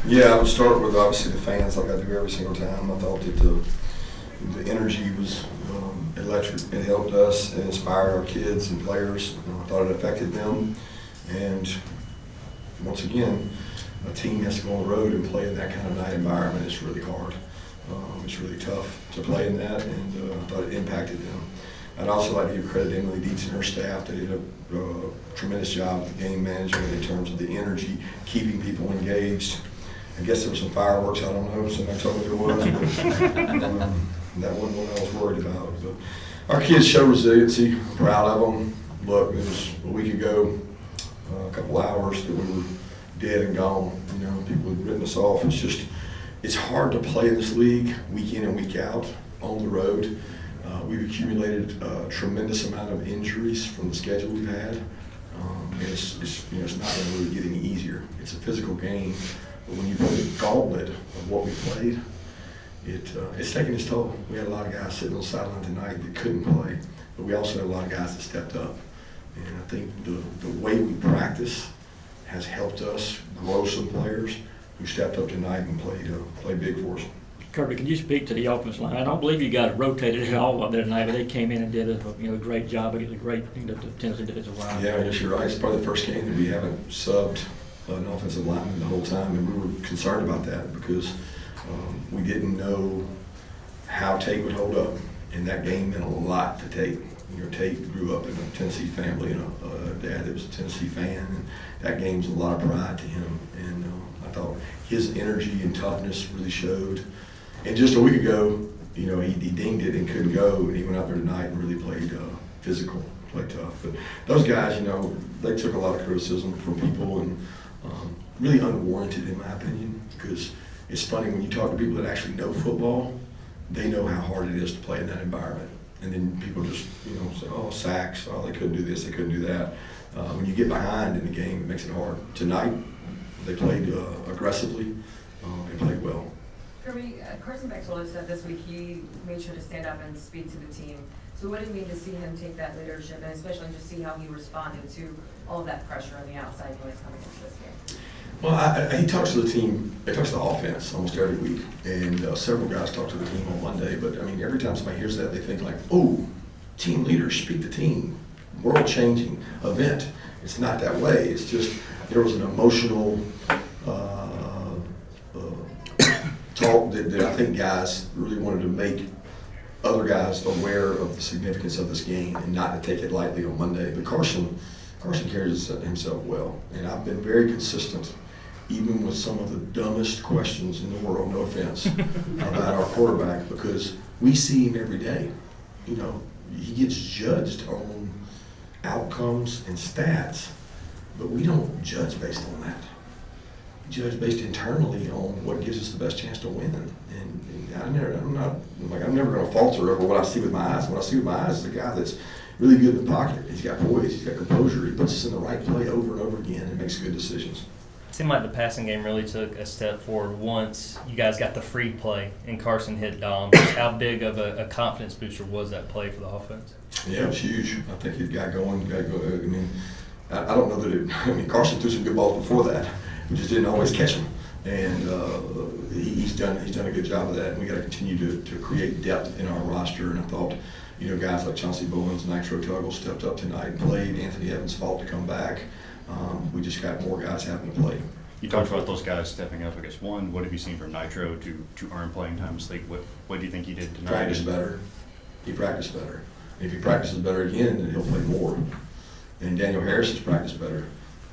Yeah, I would start with obviously the fans, like I do every single time. I thought that the energy was electric. It helped us. It inspired our kids and players. I thought it affected them. And once again, a team has to go on the road and play in that kind of night environment. It's really hard. It's really tough to play in that, and I thought it impacted them. I'd also like to give credit to Emily Dietz and her staff. They did a tremendous job with the game management in terms of the energy, keeping people engaged. I guess there were some fireworks, I don't know, somebody told me there was, but that wasn't what I was worried about. But our kids show resiliency. I'm proud of them. Look, it was a week ago, a couple hours that we were dead and gone. You know, people had written us off. It's hard to play in this league week in and week out on the road. We've accumulated a tremendous amount of injuries from the schedule we've had. It's not going to really get any easier. It's a physical game, but when you play the gauntlet of what we played, it's taking its toll. We had a lot of guys sitting on the sideline tonight that couldn't play, but we also had a lot of guys that stepped up. And I think the way we practice has helped us grow some players who stepped up tonight and played big for us. Kirby, can you speak to the offense line? I don't believe you guys rotated at all up there tonight, but they came in and did a great job against a great Tennessee defensive line. Yeah, I guess you're right. It's probably the first game that we haven't subbed an offensive lineman the whole time, and we were concerned about that because we didn't know how Tate would hold up, and that game meant a lot to Tate. You know, Tate grew up in a Tennessee family and a dad that was a Tennessee fan, and that game's a lot of pride to him. And I thought his energy and toughness really showed. And just a week ago, you know, he dinged it and couldn't go, and he went out there tonight and really played physical, played tough. But those guys, you know, they took a lot of criticism from people, and really unwarranted in my opinion, because it's funny when you talk to people that actually know football, they know how hard it is to play in that environment. And then people just, you know, say, oh, sacks, oh, they couldn't do this, they couldn't do that. When you get behind in the game, it makes it hard. Tonight, they played aggressively and played well. Kirby, Carson Beck told us that this week he made sure to stand up and speak to the team. So what did it mean to see him take that leadership, and especially to see how he responded to all of that pressure on the outside noise coming into this game? Well, he talks to the team, he talks to the offense almost every week, and several guys talk to the team on Monday, but I mean, every time somebody hears that, they think like, oh, team leaders speak to team, world-changing event. It's not that way. It's just, there was an emotional talk that I think guys really wanted to make other guys aware of the significance of this game and not to take it lightly on Monday. But Carson carries himself well, and I've been very consistent, even with some of the dumbest questions in the world, no offense, about our quarterback, because we see him every day. You know, he gets judged on outcomes and stats, but we don't judge based on that. We judge based internally on what gives us the best chance to win. And I'm never going to falter over what I see with my eyes. What I see with my eyes is a guy that's really good in the pocket. He's got poise, he's got composure. He puts us in the right play over and over again and makes good decisions. It seemed like the passing game really took a step forward once you guys got the free play and Carson hit Dom. How big of a confidence booster was that play for the offense? Yeah, it was huge. I think it got going. I mean, I don't know that Carson threw some good balls before that. We just didn't always catch them. And he's done a good job of that. And we got to continue to create depth in our roster. And I thought, you know, guys like Chauncey Bowens, Nitro Tuggle stepped up tonight and played. Anthony Evans fought to come back. We just got more guys having to play. You talked about those guys stepping up. I guess one, what have you seen from Nitro to earn playing time this league? What do you think he did tonight? Practice better. He practiced better. And if he practices better again, then he'll play more. And Daniel Harris has practiced better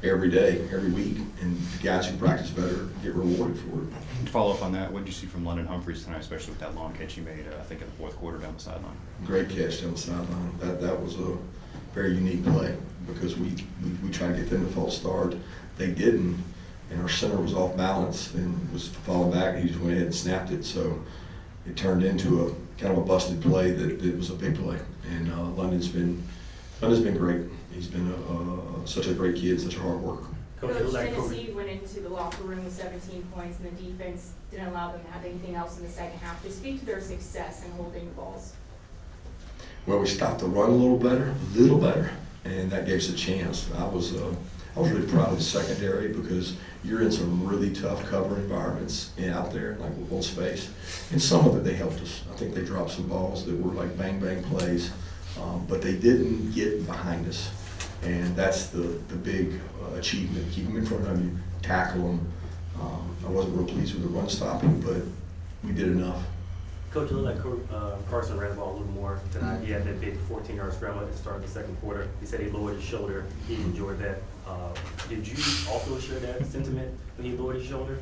every day, every week. And the guys who practice better get rewarded for it. To follow up on that, what did you see from London Humphreys tonight, especially with that long catch he made, I think, in the fourth quarter down the sideline? Great catch down the sideline. That was a very unique play because we tried to get them to false start. They didn't, and our center was off balance and was falling back, and he just went ahead and snapped it. So it turned into a kind of a busted play that was a big play. And London's been great. He's been such a great kid, such a hard worker. Coach, Tennessee went into the locker room with 17 points, and the defense didn't allow them to have anything else in the second half. Just speak to their success in holding the balls. Well, we stopped the run a little better, and that gave us a chance. I was I was really proud of the secondary because you're in some really tough cover environments out there, like with little space. And some of it, they helped us. I think they dropped some balls that were like bang, bang plays, but they didn't get behind us. And that's the big achievement. Keep them in front of you, tackle them. I wasn't real pleased with the run stopping, but we did enough. Coach, it looked like Carson ran the ball a little more tonight. He had that big 14-yard scramble at the start of the second quarter. He said he lowered his shoulder. He enjoyed that. Did you also share that sentiment when he lowered his shoulder?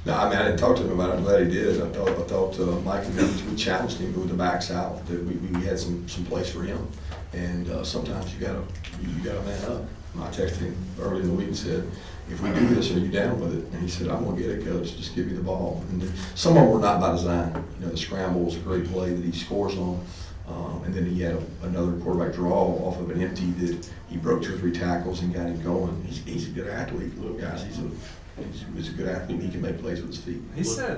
No, I mean, I didn't talk to him about it. I'm glad he did. I thought Mike and me, we challenged him with the backs out, that we had some place for him. And sometimes you gotta man up. I texted him early in the week and said, if we do this, are you down with it? And he said, I'm gonna get it, coach, just give me the ball. And some of them were not by design. You know, the scramble was a great play that he scores on. And then he had another quarterback draw off of an empty that he broke 2 or 3 tackles and got him going. He's a good athlete. Look, guys, he's a good athlete. He can make plays with his feet.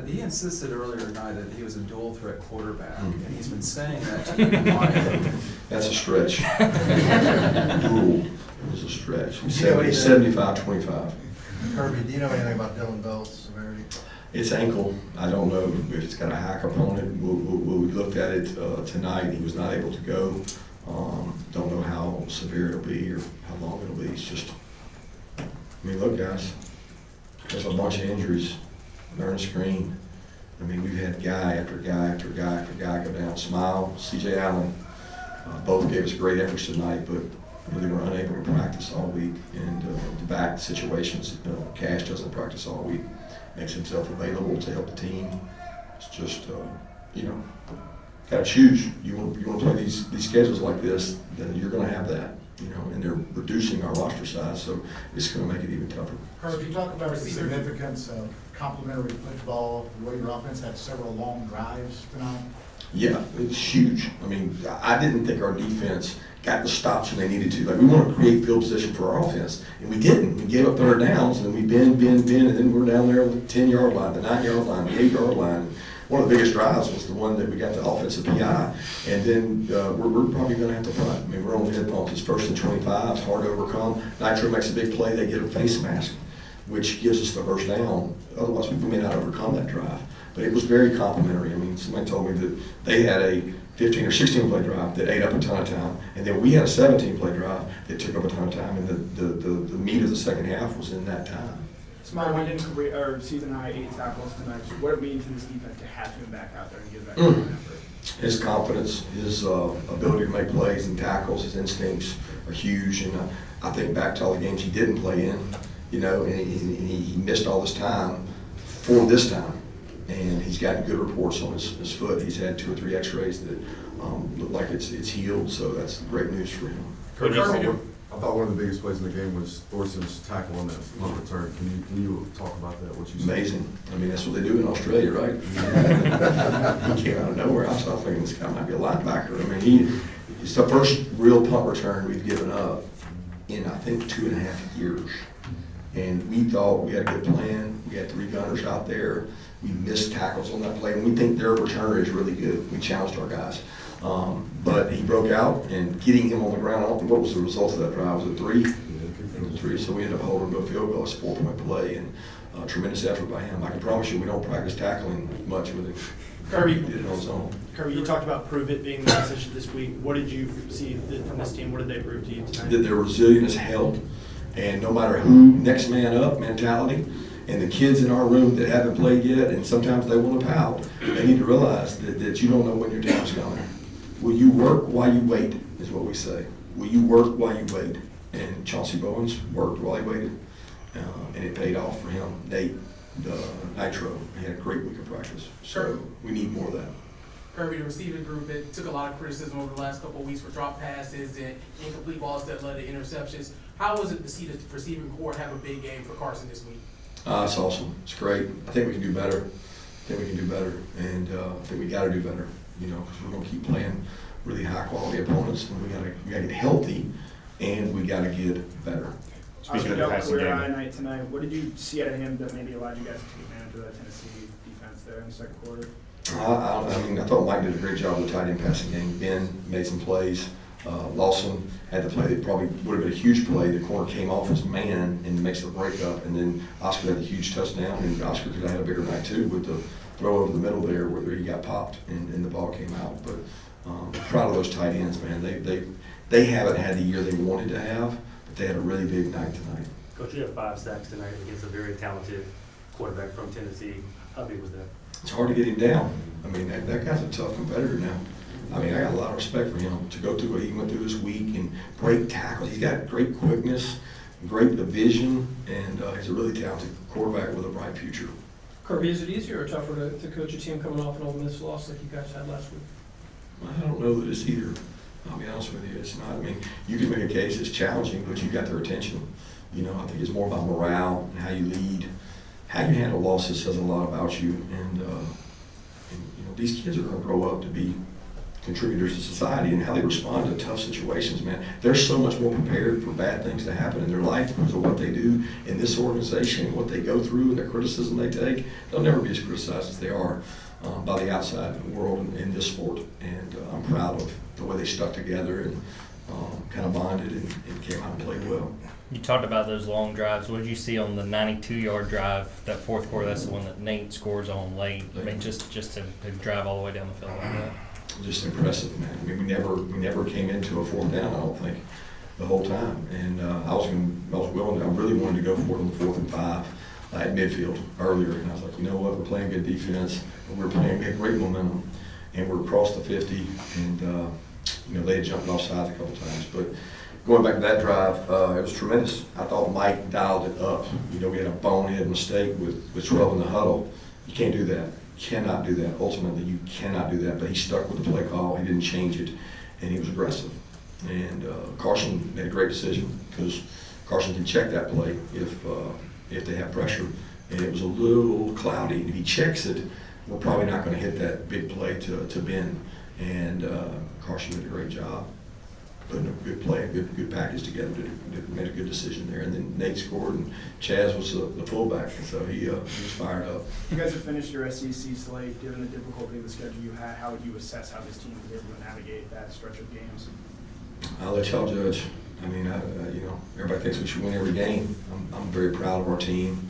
He insisted earlier tonight that he was a dual threat quarterback, and he's been saying that to you. That's a stretch. Dual is a stretch. He's 75-25. Kirby, do you know anything about Dylan Bell's severity? It's ankle. I don't know if it's got a hack upon it. We looked at it tonight. He was not able to go. Don't know how severe it'll be or how long it'll be. It's just, I mean, look, guys, there's a bunch of injuries. Learn screen. I mean, we've had guy after guy after guy after guy go down. Smile, C.J. Allen, both gave us great efforts tonight, but really were unable to practice all week. And the back situations, Cash doesn't practice all week. Makes himself available to help the team. It's just, got to choose. You want to play these schedules like this, then you're going to have that, and they're reducing our roster size, so it's going to make it even tougher. Kirby, you talk about the significance of complementary football, the way your offense had several long drives tonight. Yeah, it's huge. I mean, I didn't think our defense got the stops when they needed to. Like, we want to create field position for our offense, and we didn't. We gave up 3rd downs, and we bend, and then we're down there on the 10-yard line, the 9-yard line, the 8-yard line. One of the biggest drives was the one that we got the offensive PI, and then we're probably going to have to punt. I mean, we're on the headphones. It's 1st and 25. It's hard to overcome. Nitro makes a big play. They get a face mask, which gives us the 1st down. Otherwise, we may not overcome that drive. But it was very complimentary. I mean, somebody told me that they had a 15 or 16 play drive that ate up a ton of time, and then we had a 17 play drive that took up a ton of time, and the meat of the second half was in that time. Smart went in season high 8 tackles tonight. What it means to this defense to have him back out there and give that kind of effort? His confidence, his ability to make plays and tackles, his instincts are huge. And I think back to all the games he didn't play in, and he missed all this time for this time. And he's gotten good reports on his foot. He's had 2 or 3 x-rays that look like it's healed, so that's great news for him. I thought one of the biggest plays in the game was Thorson's tackle on that punt return. Can you talk about that, what you said? Amazing. I mean, that's what they do in Australia, right? He came out of nowhere. I was thinking this guy might be a linebacker. I mean, it's the first real punt return we've given up in, I think, 2.5 years. And we thought we had a good plan. We had 3 gunners out there. We missed tackles on that play, and we think their returner is really good. We challenged our guys. But he broke out, and getting him on the ground, I don't think what was the result of that drive. Was it 3? It was 3, so we ended up holding him to a field goal. It's a 4-point play, and tremendous effort by him. I can promise you we don't practice tackling much with him. Kirby, He did it on his own. Kirby, you talked about prove it being the position this week. What did you see from this team? What did they prove to you tonight? That they're resilient as hell, and no matter who, next man up mentality. And the kids in our room that haven't played yet, and sometimes they want to pout, they need to realize that you don't know when your time's coming. Will you work while you wait, is what we say. Will you work while you wait? And Chauncey Bowens worked while he waited, and it paid off for him. Nate, Nitro, he had a great week of practice. So we need more of that. Kirby, the receiving group, it took a lot of criticism over the last couple of weeks for drop passes and incomplete balls that led to interceptions. How was it to see the receiving corps have a big game for Carson this week? It's awesome. It's great. I think we can do better. And I think we got to do better. Because we're going to keep playing really high-quality opponents, and we got to get healthy, and we got to get better. Speaking of the passing game, night tonight, what did you see out of him that maybe allowed you guys to take advantage of that Tennessee defense there in the second quarter? I thought Mike did a great job with the tight end passing game. Ben made some plays. Lawson had the play that probably would have been a huge play. The corner came off his man and makes a breakup, and then Oscar had a huge touchdown, and Oscar could have had a bigger night too with the throw over the middle there where he got popped and the ball came out. But proud of those tight ends, man. They haven't had the year they wanted to have, but they had a really big night tonight. Coach, you have 5 sacks tonight against a very talented quarterback from Tennessee. How big was that? It's hard to get him down. I mean, that guy's a tough competitor now. I mean, I got a lot of respect for him to go through what he went through this week and break tackles. He's got great quickness, great vision, and he's a really talented quarterback with a bright future. Kirby, is it easier or tougher to coach a team coming off an Ole Miss loss like you guys had last week? I don't know that it's either. I'll be honest with you, it's not. I mean, you can make a case it's challenging, but you got their attention. You know, I think it's more about morale and how you lead. How you handle losses says a lot about you, and you know, these kids are going to grow up to be contributors to society, and how they respond to tough situations, man. They're so much more prepared for bad things to happen in their life because of what they do in this organization and what they go through and the criticism they take. They'll never be as criticized as they are by the outside world in this sport, and I'm proud of the way they stuck together and kind of bonded and came out and played well. You talked about those long drives. What did you see on the 92-yard drive, that fourth quarter? That's the one that Nate scores on late. I mean, just to drive all the way down the field like that. Just impressive, man. I mean, we never came into a 4th down, I don't think, the whole time. And I really wanted to go for it on the 4th and 5 at midfield earlier. And I was like, you know what, we're playing good defense, and we had great momentum, and we're across the 50, and you know, they had jumped off sides a couple times. But going back to that drive, it was tremendous. I thought Mike dialed it up. You know, we had a bonehead mistake with 12 in the huddle. You can't do that. Cannot do that. Ultimately, you cannot do that. But he stuck with the play call. He didn't change it, and he was aggressive. And Carson made a great decision because Carson can check that play if they have pressure. And it was a little cloudy. And if he checks it, we're probably not going to hit that big play to Ben. And Carson did a great job putting a good play, a good package together. Made a good decision there. And then Nate scored, and Chaz was the fullback, and so he was fired up. You guys have finished your SEC slate. Given the difficulty of the schedule you had, how would you assess how this team was able to navigate that stretch of games? I'll let y'all judge. I mean, you know, everybody thinks we should win every game. I'm very proud of our team.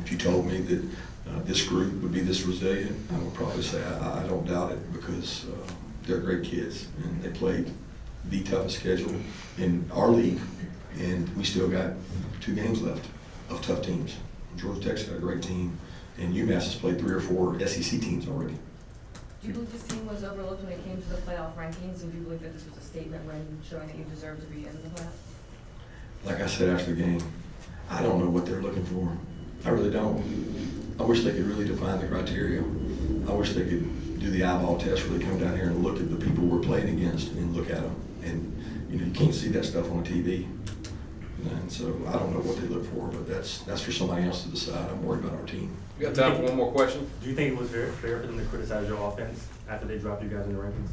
If you told me that this group would be this resilient, I would probably say I don't doubt it, because they're great kids, and they played the toughest schedule in our league, and we still got 2 games left of tough teams. Georgia Tech's got a great team, and UMass has played 3 or 4 SEC teams already. Do you believe this team was overlooked when it came to the playoff rankings, and do you believe that this was a statement win showing that you deserve to be in the playoffs? Like I said after the game, I don't know what they're looking for. I really don't. I wish they could really define the criteria. I wish they could do the eyeball test, really come down here and look at the people we're playing against and look at them. And you know, you can't see that stuff on TV. And so I don't know what they look for, but that's for somebody else to decide. I'm worried about our team. We got time for one more question. Do you think it was fair for them to criticize your offense after they dropped you guys in the rankings?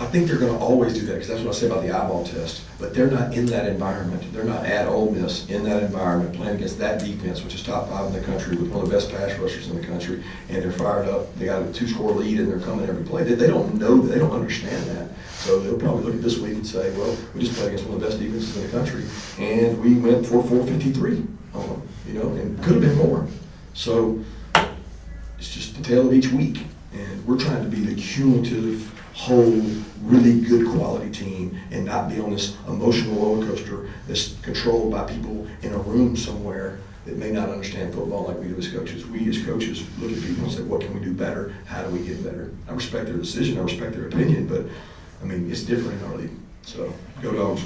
I think they're going to always do that, because that's what I say about the eyeball test. But they're not in that environment. They're not at Ole Miss in that environment playing against that defense, which is top 5 in the country with one of the best pass rushers in the country, and they're fired up. They got a 2-score lead, and they're coming every play. They don't know that. They don't understand that. So they'll probably look at this week and say, well, we just played against one of the best defenses in the country, and we went for 453 on them, you know, and could have been more. So it's just the tale of each week, and we're trying to be the cumulative, whole, really good quality team and not be on this emotional roller coaster that's controlled by people in a room somewhere that may not understand football like we do as coaches. We as coaches look at people and say, what can we do better? How do we get better? I respect their decision, I respect their opinion, but I mean, it's different in our league. So, go Dogs.